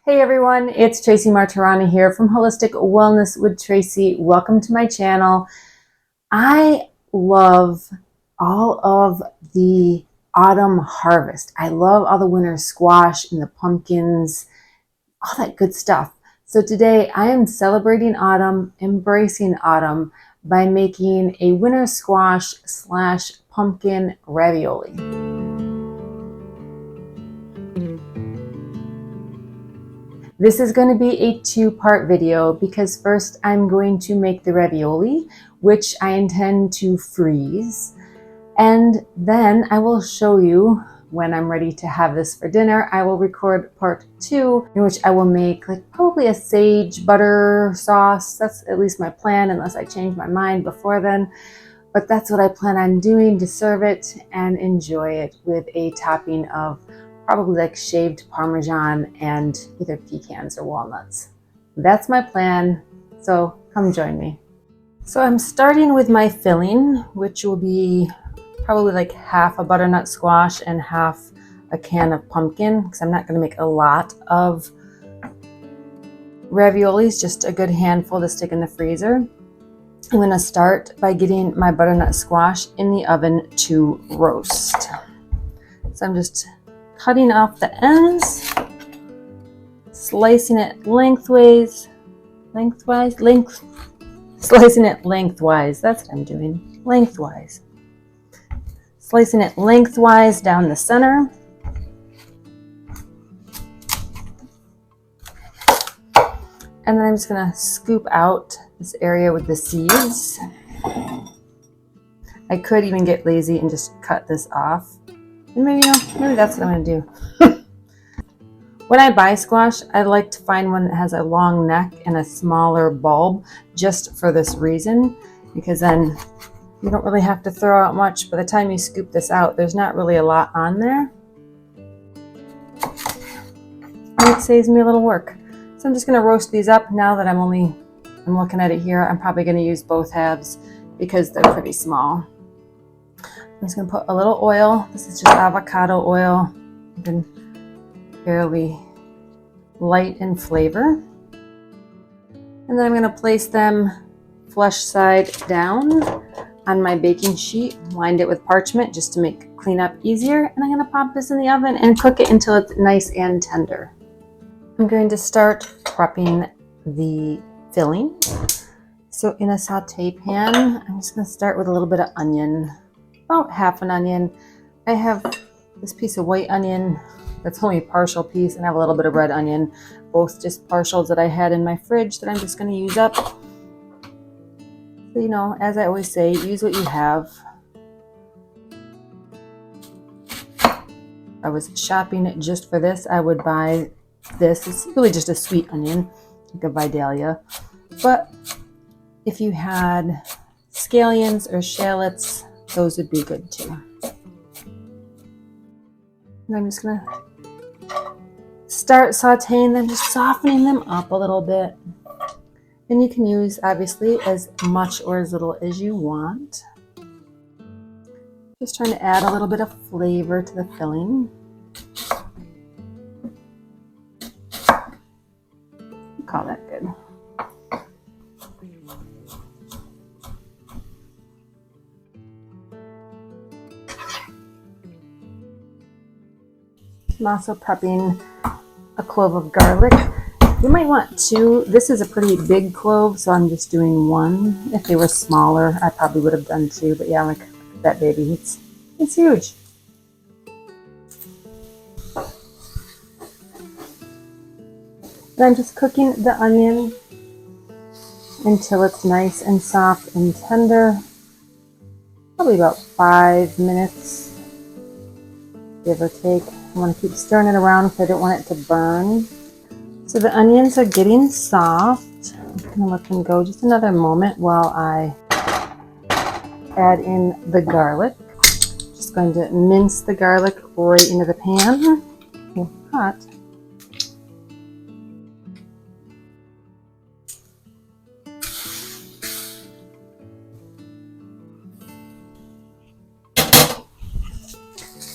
Hey everyone, it's Tracy Martirana here from Holistic Wellness with Tracy. Welcome to my channel. I love all of the autumn harvest. I love all the winter squash and the pumpkins, all that good stuff. So today I am celebrating autumn, embracing autumn by making a winter squash / pumpkin ravioli. This is going to be a two-part video because first I'm going to make the ravioli, which I intend to freeze. And then I will show you when I'm ready to have this for dinner. I will record part 2 in which I will make probably a sage butter sauce. That's at least my plan unless I change my mind before then. But that's what I plan on doing to serve it and enjoy it with a topping of probably shaved Parmesan and either pecans or walnuts. That's my plan, so come join me. So I'm starting with my filling, which will be probably half a butternut squash and half a can of pumpkin, because I'm not going to make a lot of raviolis, just a good handful to stick in the freezer. I'm going to start by getting my butternut squash in the oven to roast. So I'm just cutting off the ends, slicing it lengthwise, slicing it lengthwise, that's what I'm doing, lengthwise. Slicing it lengthwise down the center. And then I'm just gonna scoop out this area with the seeds. I could even get lazy and just cut this off. And maybe that's what I'm going to do. When I buy squash, I like to find one that has a long neck and a smaller bulb, just for this reason, because then you don't really have to throw out much. By the time you scoop this out, there's not really a lot on there. And it saves me a little work. So I'm just going to roast these up now that I'm looking at it here. I'm probably going to use both halves because they're pretty small. I'm just going to put a little oil. This is just avocado oil, and fairly light in flavor. And then I'm going to place them flesh side down on my baking sheet, lined it with parchment just to make cleanup easier. And I'm going to pop this in the oven and cook it until it's nice and tender. I'm going to start prepping the filling. So in a saute pan, I'm just going to start with a little bit of onion. About half an onion. I have this piece of white onion that's only a partial piece, and I have a little bit of red onion, both just partials that I had in my fridge that I'm just going to use up. So, as I always say, use what you have. I was shopping just for this. I would buy this. It's really just a sweet onion, like a Vidalia. But if you had scallions or shallots, those would be good too. And I'm just going to start sauteing them, just softening them up a little bit. And you can use, obviously, as much or as little as you want. Just trying to add a little bit of flavor to the filling. I'll call that good. I'm also prepping a clove of garlic. You might want 2. This is a pretty big clove, so I'm just doing 1. If they were smaller, I probably would have done 2. But yeah, look at that baby. It's huge. And I'm just cooking the onion until it's nice and soft and tender. Probably about 5 minutes, give or take. I want to keep stirring it around because I don't want it to burn. So the onions are getting soft. I'm going to let them go just another moment while I add in the garlic. Just going to mince the garlic right into the pan. It's hot.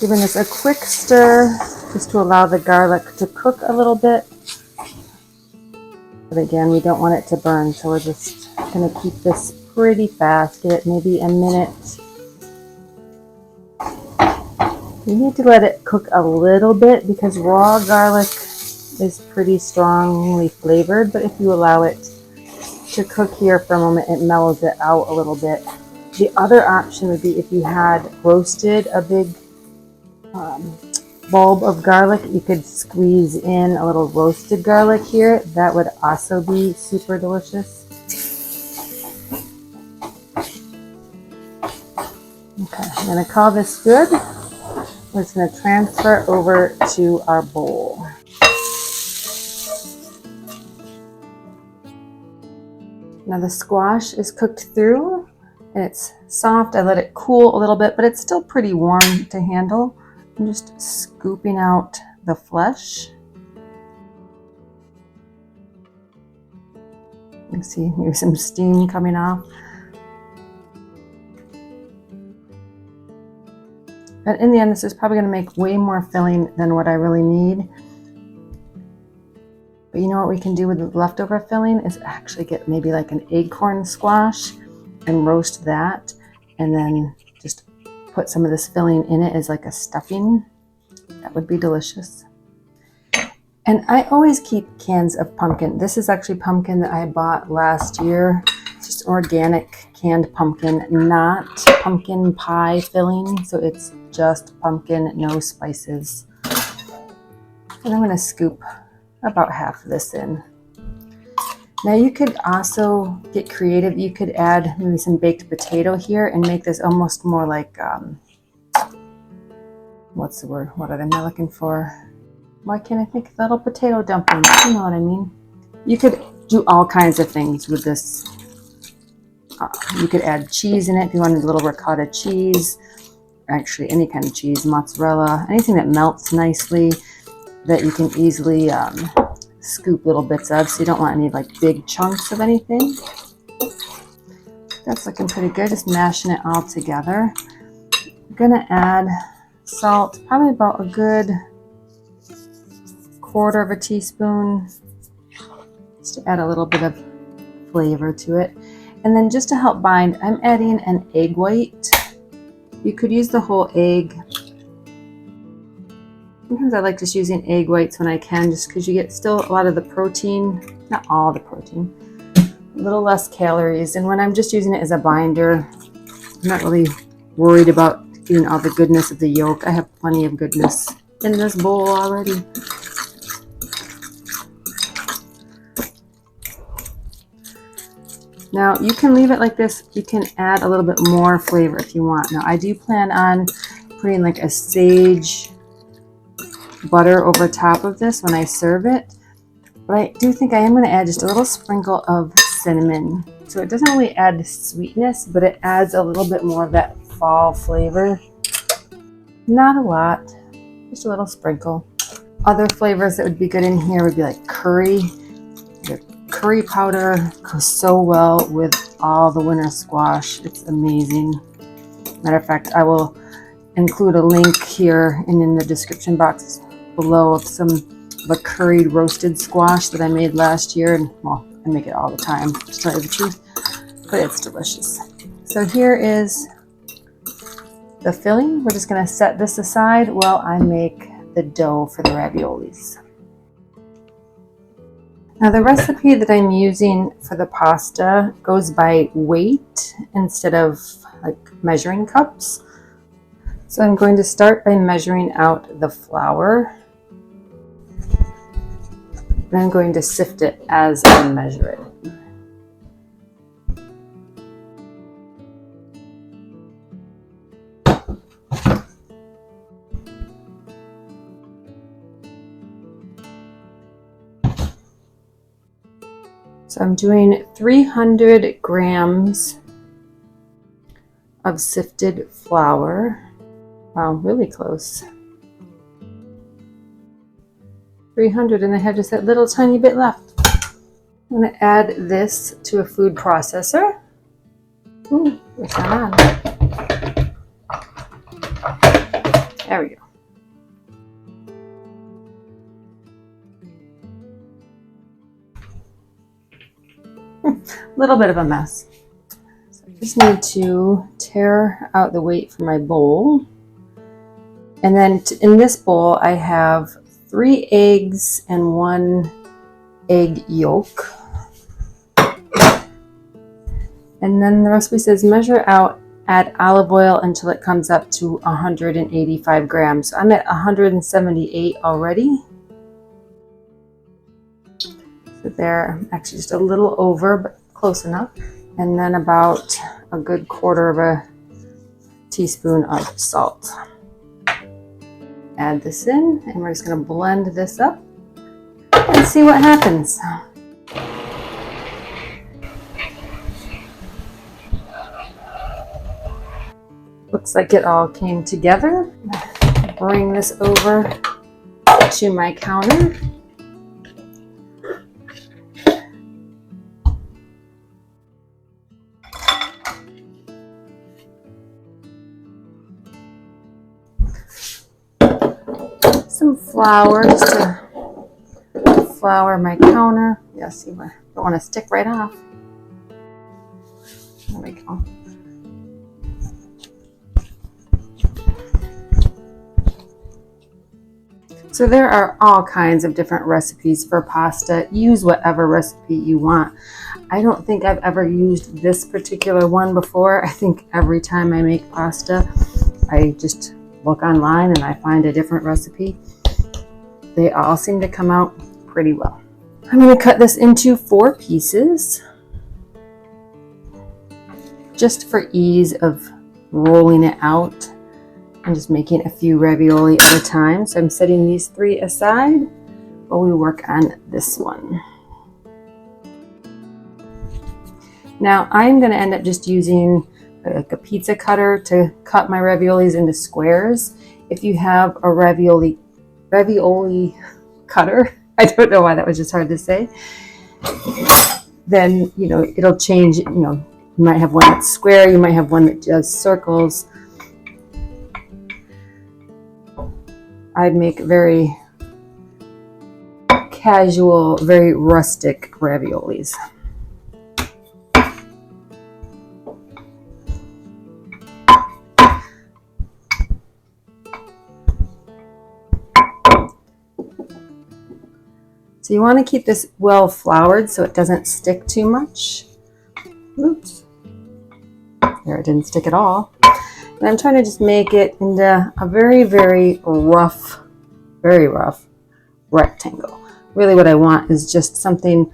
Giving this a quick stir just to allow the garlic to cook a little bit. But again, we don't want it to burn, so we're just going to keep this pretty fast. Give it maybe a minute. You need to let it cook a little bit because raw garlic is pretty strongly flavored, but if you allow it to cook here for a moment, it mellows it out a little bit. The other option would be if you had roasted a big bulb of garlic, you could squeeze in a little roasted garlic here. That would also be super delicious. Okay, I'm going to call this good. We're just going to transfer over to our bowl. Now the squash is cooked through and it's soft. I let it cool a little bit, but it's still pretty warm to handle. I'm just scooping out the flesh. You can see maybe some steam coming off. But in the end, this is probably going to make way more filling than what I really need. But you know what we can do with the leftover filling is actually get maybe like an acorn squash and roast that, and then just put some of this filling in it as like a stuffing. That would be delicious. And I always keep cans of pumpkin. This is actually pumpkin that I bought last year. It's just organic canned pumpkin, not pumpkin pie filling. So it's just pumpkin, no spices. And I'm going to scoop about half of this in. Now you could also get creative. You could add maybe some baked potato here and make this almost more like, what's the word? What am I looking for? Why can't I think of little potato dumplings? You know what I mean? You could do all kinds of things with this. You could add cheese in it if you wanted a little ricotta cheese. Actually, any kind of cheese, mozzarella, anything that melts nicely that you can easily scoop little bits of, so you don't want any like big chunks of anything. That's looking pretty good, just mashing it all together. I'm gonna add salt, probably about a good 1/4 teaspoon, just to add a little bit of flavor to it. And then just to help bind, I'm adding an egg white. You could use the whole egg. Sometimes I like just using egg whites when I can, just because you get still a lot of the protein, not all the protein, a little less calories. And when I'm just using it as a binder, I'm not really worried about getting all the goodness of the yolk. I have plenty of goodness in this bowl already. Now you can leave it like this. You can add a little bit more flavor if you want. Now I do plan on putting like a sage butter over top of this when I serve it, but I do think I am going to add just a little sprinkle of cinnamon. So it doesn't really add sweetness, but it adds a little bit more of that fall flavor. Not a lot, just a little sprinkle. Other flavors that would be good in here would be like curry. The curry powder goes so well with all the winter squash. It's amazing. Matter of fact, I will include a link here and in the description box below of some of a curried roasted squash that I made last year. And well, I make it all the time, to tell you the truth, but it's delicious. So here is the filling. We're just going to set this aside while I make the dough for the raviolis. Now the recipe that I'm using for the pasta goes by weight instead of like measuring cups. So I'm going to start by measuring out the flour. And I'm going to sift it as I measure it. So I'm doing 300 grams of sifted flour. Wow, really close. 300, and I have just that little tiny bit left. I'm going to add this to a food processor. Ooh, what's that on? There we go. A little bit of a mess. So I just need to tear out the weight for my bowl. And then in this bowl, I have 3 eggs and 1 egg yolk. And then the recipe says measure out, add olive oil until it comes up to 185 grams. So I'm at 178 already. So there, I'm actually just a little over, but close enough. And then about a good 1/4 of a teaspoon of salt. Add this in, and we're just going to blend this up and see what happens. Looks like it all came together. Bring this over to my counter. Some flour just to flour my counter. Yeah, see, I don't want to stick right off. There we go. So there are all kinds of different recipes for pasta. Use whatever recipe you want. I don't think I've ever used this particular one before. I think every time I make pasta, I just look online and I find a different recipe. They all seem to come out pretty well. I'm going to cut this into 4 pieces just for ease of rolling it out. I'm just making a few ravioli at a time. So I'm setting these 3 aside while we work on this one. Now I'm going to end up just using like a pizza cutter to cut my raviolis into squares. If you have a ravioli cutter, I don't know why that was just hard to say, then it'll change. You might have one that's square, you might have one that does circles. I'd make very casual, very rustic raviolis. So you want to keep this well floured so it doesn't stick too much. Oops. There, it didn't stick at all. And I'm trying to just make it into a very, very rough rectangle. Really what I want is just something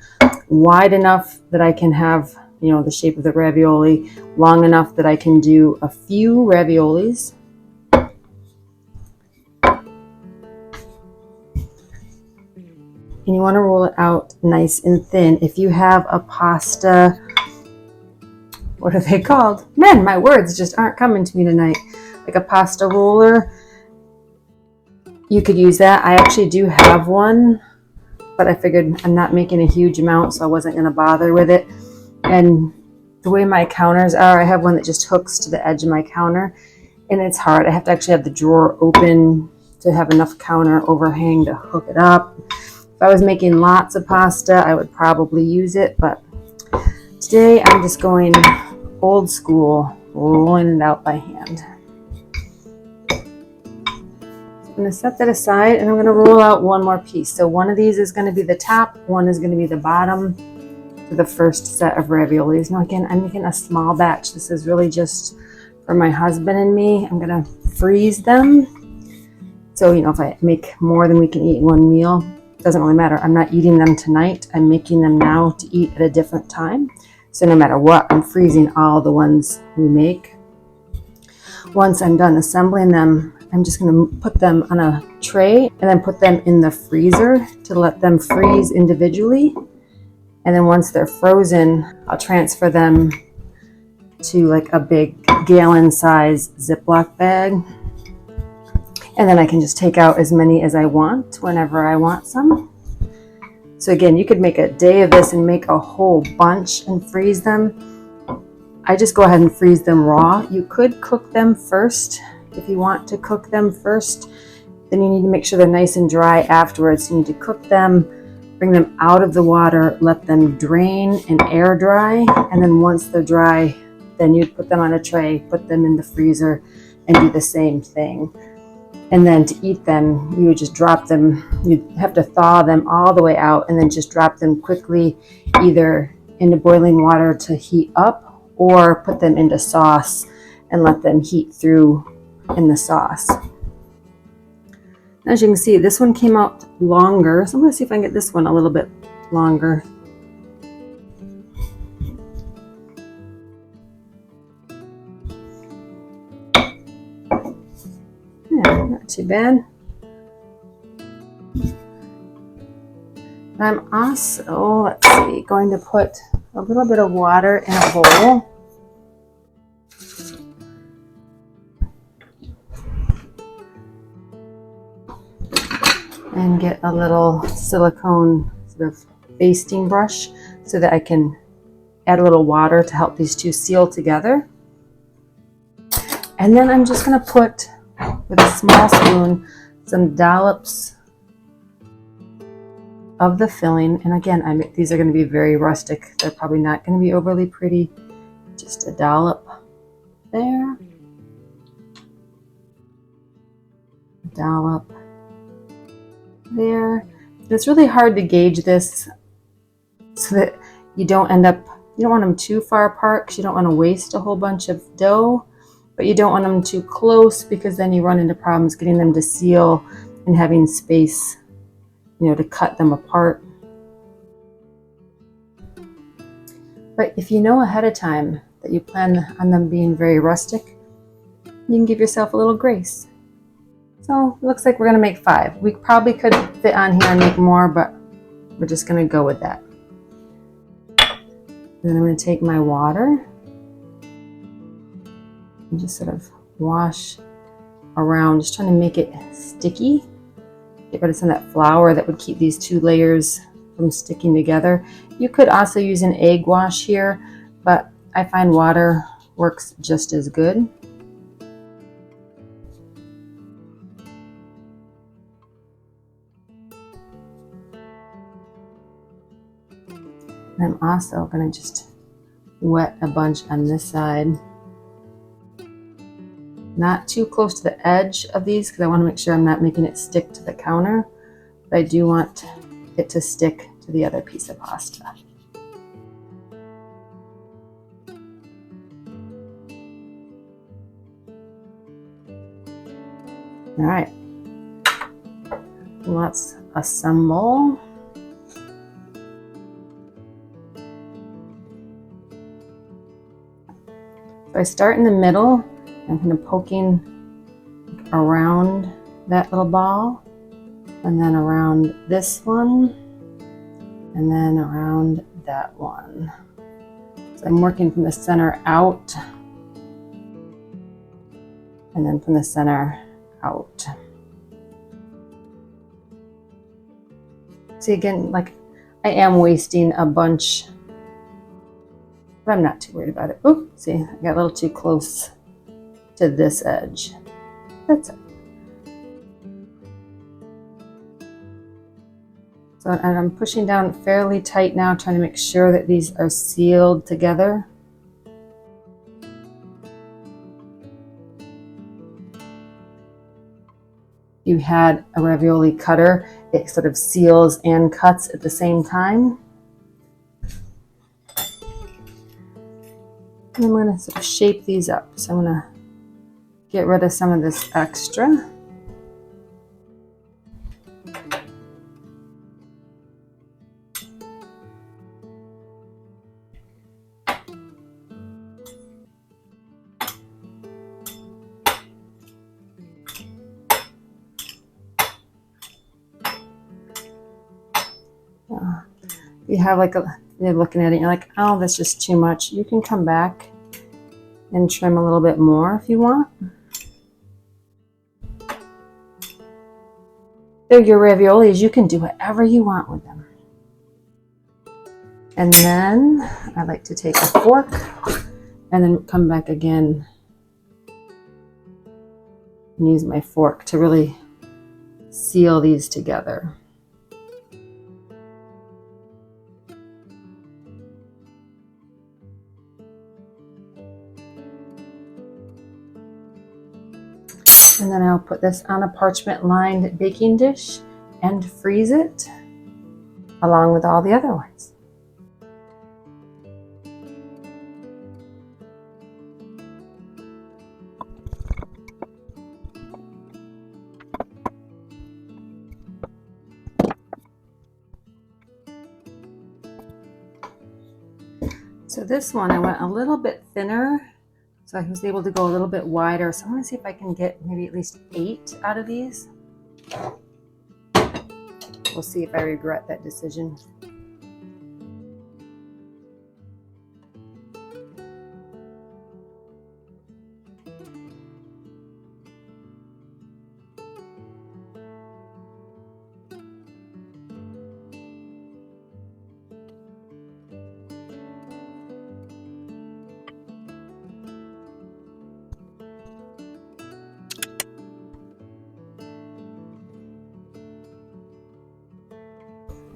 wide enough that I can have, the shape of the ravioli, long enough that I can do a few raviolis. And you want to roll it out nice and thin. If you have a pasta, what are they called? Man, my words just aren't coming to me tonight. Like a pasta roller, you could use that. I actually do have one, but I figured I'm not making a huge amount, so I wasn't going to bother with it. And the way my counters are, I have one that just hooks to the edge of my counter, and it's hard. I have to actually have the drawer open to have enough counter overhang to hook it up. If I was making lots of pasta, I would probably use it, but today I'm just going old school, rolling it out by hand. So I'm going to set that aside, and I'm going to roll out one more piece. So one of these is going to be the top, one is going to be the bottom for the first set of raviolis. Now again, I'm making a small batch. This is really just for my husband and me. I'm going to freeze them. So, if I make more than we can eat in one meal, it doesn't really matter. I'm not eating them tonight. I'm making them now to eat at a different time. So no matter what, I'm freezing all the ones we make. Once I'm done assembling them, I'm just going to put them on a tray and then put them in the freezer to let them freeze individually. And then once they're frozen, I'll transfer them to like a big gallon size Ziploc bag. And then I can just take out as many as I want whenever I want some. So again, you could make a day of this and make a whole bunch and freeze them. I just go ahead and freeze them raw. You could cook them first if you want to cook them first. Then you need to make sure they're nice and dry afterwards. You need to cook them, bring them out of the water, let them drain and air dry, and then once they're dry, then you'd put them on a tray, put them in the freezer, and do the same thing. And then to eat them, you would just drop them. You'd have to thaw them all the way out and then just drop them quickly either into boiling water to heat up or put them into sauce and let them heat through in the sauce. As you can see, this one came out longer, so I'm going to see if I can get this one a little bit longer. Yeah, not too bad. I'm also, let's see, going to put a little bit of water in a bowl. And get a little silicone sort of basting brush so that I can add a little water to help these two seal together. And then I'm just going to put, with a small spoon, some dollops of the filling. And again, these are going to be very rustic. They're probably not going to be overly pretty. Just a dollop there. A dollop there. It's really hard to gauge this so that you don't want them too far apart because you don't want to waste a whole bunch of dough, but you don't want them too close because then you run into problems getting them to seal and having space, to cut them apart. But if you know ahead of time that you plan on them being very rustic, you can give yourself a little grace. So it looks like we're going to make 5. We probably could fit on here and make more, but we're just going to go with that. And then I'm going to take my water and just sort of wash around, just trying to make it sticky. Get rid of some of that flour that would keep these two layers from sticking together. You could also use an egg wash here, but I find water works just as good. And I'm also going to just wet a bunch on this side. Not too close to the edge of these because I want to make sure I'm not making it stick to the counter. But I do want it to stick to the other piece of pasta. All right. Let's assemble. So I start in the middle. I'm kind of poking around that little ball, and then around this one, and then around that one. So I'm working from the center out, and then from the center out. See, again, like I am wasting a bunch, but I'm not too worried about it. Oh, see, I got a little too close to this edge. That's it. So and I'm pushing down fairly tight now, trying to make sure that these are sealed together. If you had a ravioli cutter, it sort of seals and cuts at the same time. And I'm going to sort of shape these up. So I'm going to get rid of some of this extra. You have you're looking at it and you're like, oh, that's just too much. You can come back and trim a little bit more if you want. They're your raviolis. You can do whatever you want with them. And then I like to take a fork and then come back again and use my fork to really seal these together. And then I'll put this on a parchment lined baking dish and freeze it along with all the other ones. So this one I went a little bit thinner, so I was able to go a little bit wider. So I want to see if I can get maybe at least 8 out of these. We'll see if I regret that decision.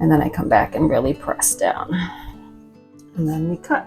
And then I come back and really press down. And then we cut.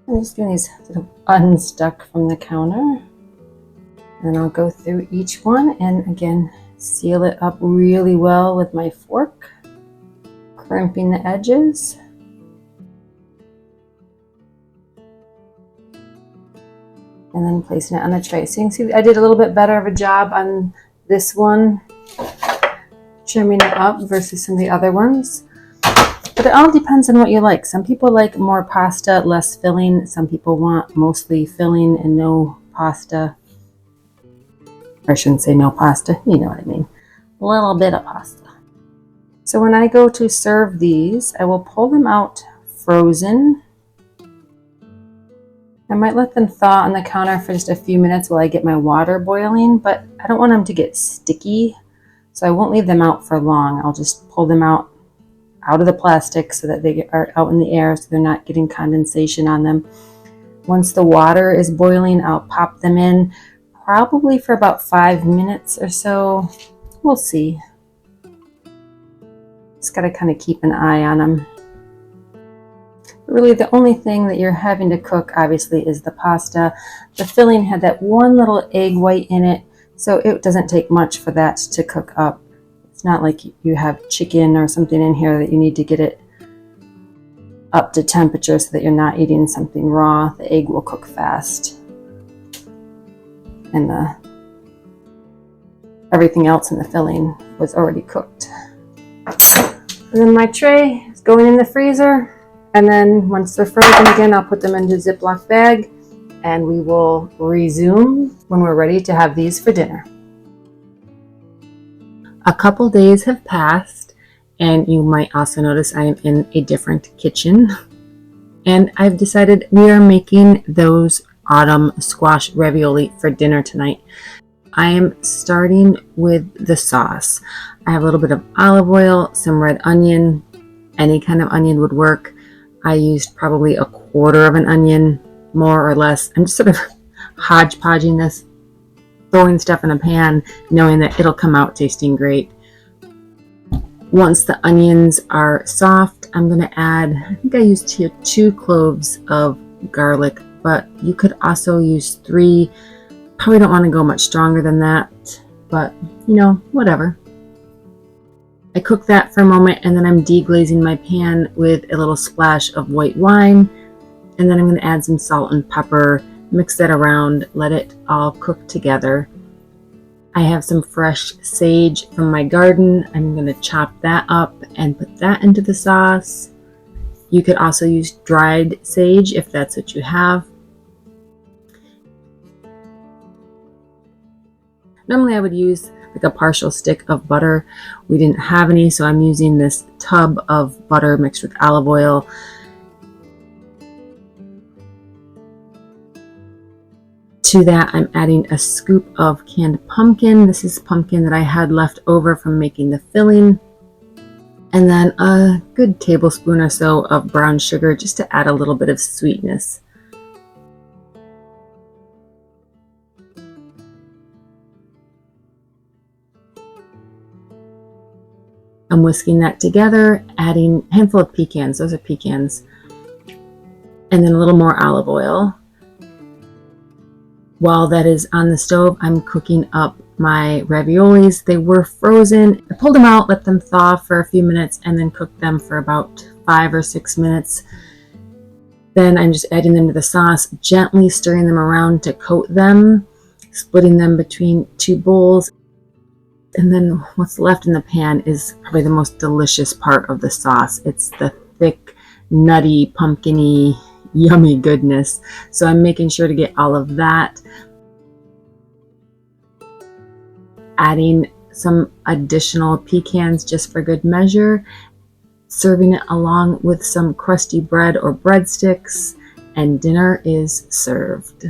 I'm just doing these sort of unstuck from the counter. And I'll go through each one and again seal it up really well with my fork, crimping the edges. And then placing it on a tray. So you can see I did a little bit better of a job on this one, trimming it up versus some of the other ones. But it all depends on what you like. Some people like more pasta, less filling. Some people want mostly filling and no pasta. Or I shouldn't say no pasta, you know what I mean. A little bit of pasta. So when I go to serve these, I will pull them out frozen. I might let them thaw on the counter for just a few minutes while I get my water boiling, but I don't want them to get sticky. So I won't leave them out for long. I'll just pull them out of the plastic so that they are out in the air so they're not getting condensation on them. Once the water is boiling, I'll pop them in probably for about 5 minutes or so. We'll see. Just gotta kind of keep an eye on them. Really the only thing that you're having to cook obviously is the pasta. The filling had that one little egg white in it, so it doesn't take much for that to cook up. It's not like you have chicken or something in here that you need to get it up to temperature so that you're not eating something raw. The egg will cook fast. And everything else in the filling was already cooked. And then my tray is going in the freezer. And then once they're frozen again, I'll put them into a Ziploc bag and we will resume when we're ready to have these for dinner. A couple days have passed, and you might also notice I am in a different kitchen. And I've decided we are making those autumn squash ravioli for dinner tonight. I am starting with the sauce. I have a little bit of olive oil, some red onion, any kind of onion would work. I used probably 1/4 of an onion, more or less. I'm just sort of hodgepodging this, throwing stuff in a pan, knowing that it'll come out tasting great. Once the onions are soft, I'm going to add, I think I used here 2 cloves of garlic, but you could also use 3. Probably don't want to go much stronger than that, but you know, whatever. I cook that for a moment and then I'm deglazing my pan with a little splash of white wine, and then I'm going to add some salt and pepper, mix that around, let it all cook together. I have some fresh sage from my garden. I'm going to chop that up and put that into the sauce. You could also use dried sage if that's what you have. Normally I would use like a partial stick of butter. We didn't have any, so I'm using this tub of butter mixed with olive oil. To that, I'm adding a scoop of canned pumpkin. This is pumpkin that I had left over from making the filling. And then a good tablespoon or so of brown sugar just to add a little bit of sweetness. I'm whisking that together, adding a handful of pecans, those are pecans, and then a little more olive oil. While that is on the stove, I'm cooking up my raviolis. They were frozen. I pulled them out, let them thaw for a few minutes, and then cooked them for about 5 or 6 minutes. Then I'm just adding them to the sauce, gently stirring them around to coat them, splitting them between 2 bowls. And then what's left in the pan is probably the most delicious part of the sauce. It's the thick, nutty, pumpkin-y, yummy goodness. So I'm making sure to get all of that. Adding some additional pecans just for good measure. Serving it along with some crusty bread or breadsticks. And dinner is served.